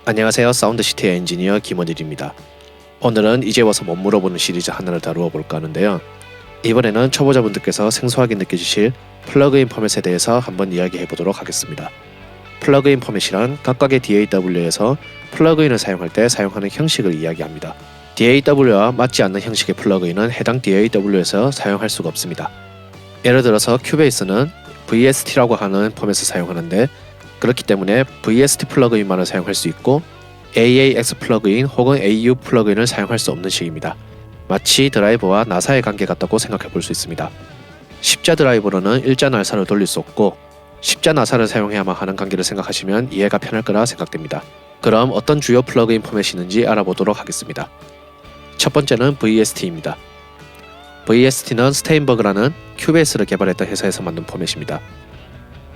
안녕하세요. 사운드시티의 엔지니어 김원일입니다. 오늘은 이제 와서 못 물어보는 시리즈 하나를 다루어 볼까 하는데요. 이번에는 초보자분들께서 생소하게 느껴지실 플러그인 포맷에 대해서 한번 이야기해 보도록 하겠습니다. 플러그인 포맷이란 각각의 DAW에서 플러그인을 사용할 때 사용하는 형식을 이야기합니다. DAW와 맞지 않는 형식의 플러그인은 해당 DAW에서 사용할 수가 없습니다. 예를 들어서 큐베이스는 VST라고 하는 포맷을 사용하는데, 그렇기 때문에 VST 플러그인만을 사용할 수 있고 AAX 플러그인 혹은 AU 플러그인을 사용할 수 없는 식입니다. 마치 드라이버와 나사의 관계 같다고 생각해 볼 수 있습니다. 십자 드라이버로는 일자 나사를 돌릴 수 없고 십자 나사를 사용해야만 하는 관계를 생각하시면 이해가 편할 거라 생각됩니다. 그럼 어떤 주요 플러그인 포맷이 있는지 알아보도록 하겠습니다. 첫 번째는 VST입니다. VST는 스테인버그라는 큐베이스를 개발했던 회사에서 만든 포맷입니다.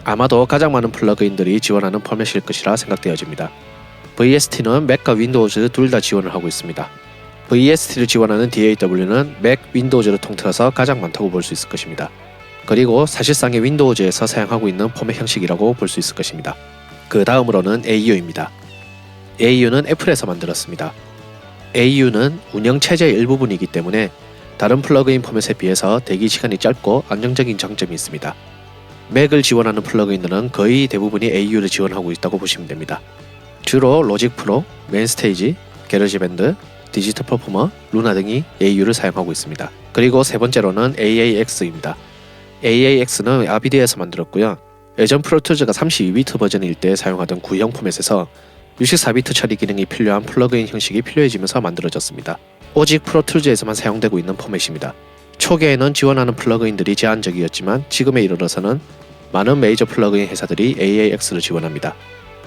아마도 가장 많은 플러그인들이 지원하는 포맷일 것이라 생각되어집니다. VST는 맥과 윈도우즈 둘 다 지원을 하고 있습니다. VST를 지원하는 DAW는 맥, 윈도우즈를 통틀어서 가장 많다고 볼 수 있을 것입니다. 그리고 사실상의 윈도우즈에서 사용하고 있는 포맷 형식이라고 볼 수 있을 것입니다. 그 다음으로는 AU입니다. AU는 애플에서 만들었습니다. AU는 운영체제의 일부분이기 때문에 다른 플러그인 포맷에 비해서 대기 시간이 짧고 안정적인 장점이 있습니다. 맥을 지원하는 플러그인들은 거의 대부분이 AU를 지원하고 있다고 보시면 됩니다. 주로 로직 프로, 맨스테이지, 게러지밴드, 디지털 퍼포머, 루나 등이 AU를 사용하고 있습니다. 그리고 세 번째로는 AAX입니다. AAX는 아비드에서 만들었고요. 예전 프로툴즈가 32비트 버전일 때 사용하던 구형 포맷에서 64비트 처리 기능이 필요한 플러그인 형식이 필요해지면서 만들어졌습니다. 오직 프로툴즈에서만 사용되고 있는 포맷입니다. 초기에는 지원하는 플러그인들이 제한적이었지만 지금에 이르러서는 많은 메이저 플러그인 회사들이 AAX를 지원합니다.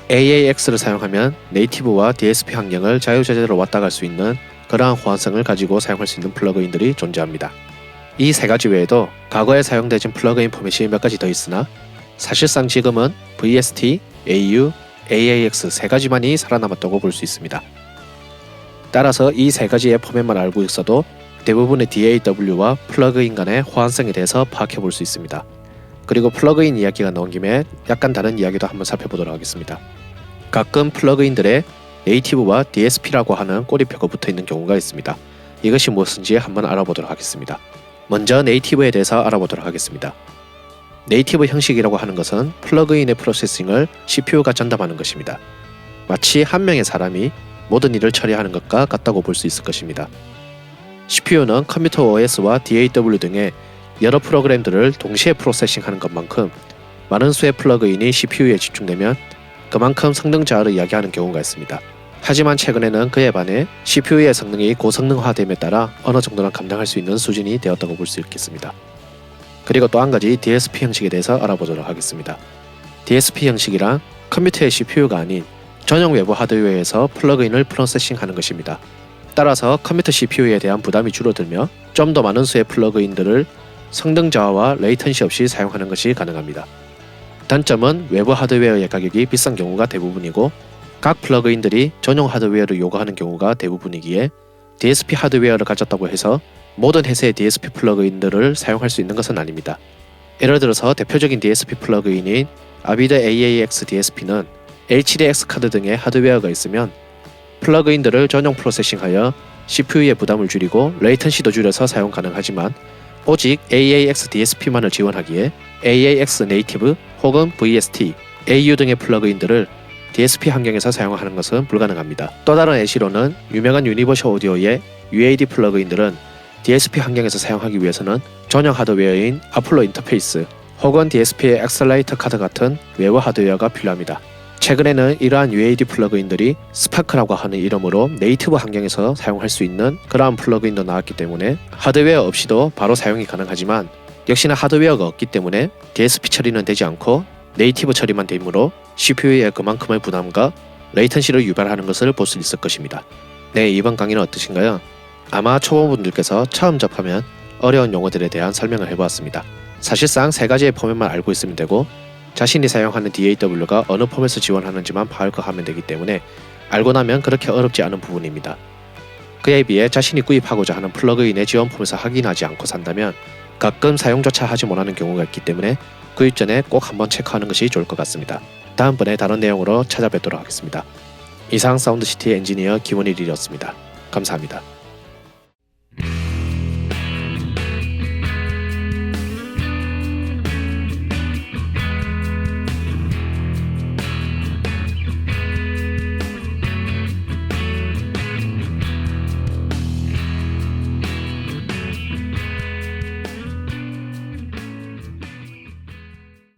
AAX를 사용하면 네이티브와 DSP 환경을 자유자재로 왔다 갈 수 있는 그러한 호환성을 가지고 사용할 수 있는 플러그인들이 존재합니다. 이 세 가지 외에도 과거에 사용되진 플러그인 포맷이 몇 가지 더 있으나 사실상 지금은 VST, AU, AAX 세 가지만이 살아남았다고 볼 수 있습니다. 따라서 이 세 가지의 포맷만 알고 있어도 대부분의 DAW와 플러그인 간의 호환성에 대해서 파악해 볼 수 있습니다. 그리고 플러그인 이야기가 나온 김에 약간 다른 이야기도 한번 살펴보도록 하겠습니다. 가끔 플러그인들의 네이티브와 DSP라고 하는 꼬리표가 붙어있는 경우가 있습니다. 이것이 무엇인지 한번 알아보도록 하겠습니다. 먼저 네이티브에 대해서 알아보도록 하겠습니다. 네이티브 형식이라고 하는 것은 플러그인의 프로세싱을 CPU가 전담하는 것입니다. 마치 한 명의 사람이 모든 일을 처리하는 것과 같다고 볼 수 있을 것입니다. CPU는 컴퓨터 OS와 DAW 등의 여러 프로그램들을 동시에 프로세싱하는 것만큼 많은 수의 플러그인이 CPU에 집중되면 그만큼 성능 저하를 이야기하는 경우가 있습니다. 하지만 최근에는 그에 반해 CPU의 성능이 고성능화됨에 따라 어느 정도는 감당할 수 있는 수준이 되었다고 볼 수 있겠습니다. 그리고 또 한 가지 DSP 형식에 대해서 알아보도록 하겠습니다. DSP 형식이란 컴퓨터의 CPU가 아닌 전용 외부 하드웨어에서 플러그인을 프로세싱하는 것입니다. 따라서 컴퓨터 CPU에 대한 부담이 줄어들며 좀 더 많은 수의 플러그인들을 성능 저하와 레이턴시 없이 사용하는 것이 가능합니다. 단점은 외부 하드웨어의 가격이 비싼 경우가 대부분이고 각 플러그인들이 전용 하드웨어를 요구하는 경우가 대부분이기에 DSP 하드웨어를 가졌다고 해서 모든 회사의 DSP 플러그인들을 사용할 수 있는 것은 아닙니다. 예를 들어서 대표적인 DSP 플러그인인 아비드 AAX DSP는 HDX 카드 등의 하드웨어가 있으면 플러그인들을 전용 프로세싱하여 CPU의 부담을 줄이고 레이턴시도 줄여서 사용 가능하지만 오직 AAX DSP만을 지원하기에 AAX 네이티브 혹은 VST, AU 등의 플러그인들을 DSP 환경에서 사용하는 것은 불가능합니다. 또 다른 예시로는 유명한 유니버셜 오디오의 UAD 플러그인들은 DSP 환경에서 사용하기 위해서는 전용 하드웨어인 아폴로 인터페이스 혹은 DSP의 엑셀레이터 카드 같은 외부 하드웨어가 필요합니다. 최근에는 이러한 UAD 플러그인들이 스파크라고 하는 이름으로 네이티브 환경에서 사용할 수 있는 그러한 플러그인도 나왔기 때문에 하드웨어 없이도 바로 사용이 가능하지만 역시나 하드웨어가 없기 때문에 DSP 처리는 되지 않고 네이티브 처리만 되므로 CPU의 그만큼의 부담과 레이턴시를 유발하는 것을 볼 수 있을 것입니다. 네, 이번 강의는 어떠신가요? 아마 초보분들께서 처음 접하면 어려운 용어들에 대한 설명을 해보았습니다. 사실상 세 가지의 포맷만 알고 있으면 되고 자신이 사용하는 DAW가 어느 포맷을 지원하는지만 파악하면 되기 때문에 알고 나면 그렇게 어렵지 않은 부분입니다. 그에 비해 자신이 구입하고자 하는 플러그인의 지원 포맷을 확인하지 않고 산다면 가끔 사용조차 하지 못하는 경우가 있기 때문에 구입 전에 꼭 한번 체크하는 것이 좋을 것 같습니다. 다음번에 다른 내용으로 찾아뵙도록 하겠습니다. 이상 사운드시티 엔지니어 김원일이었습니다. 감사합니다.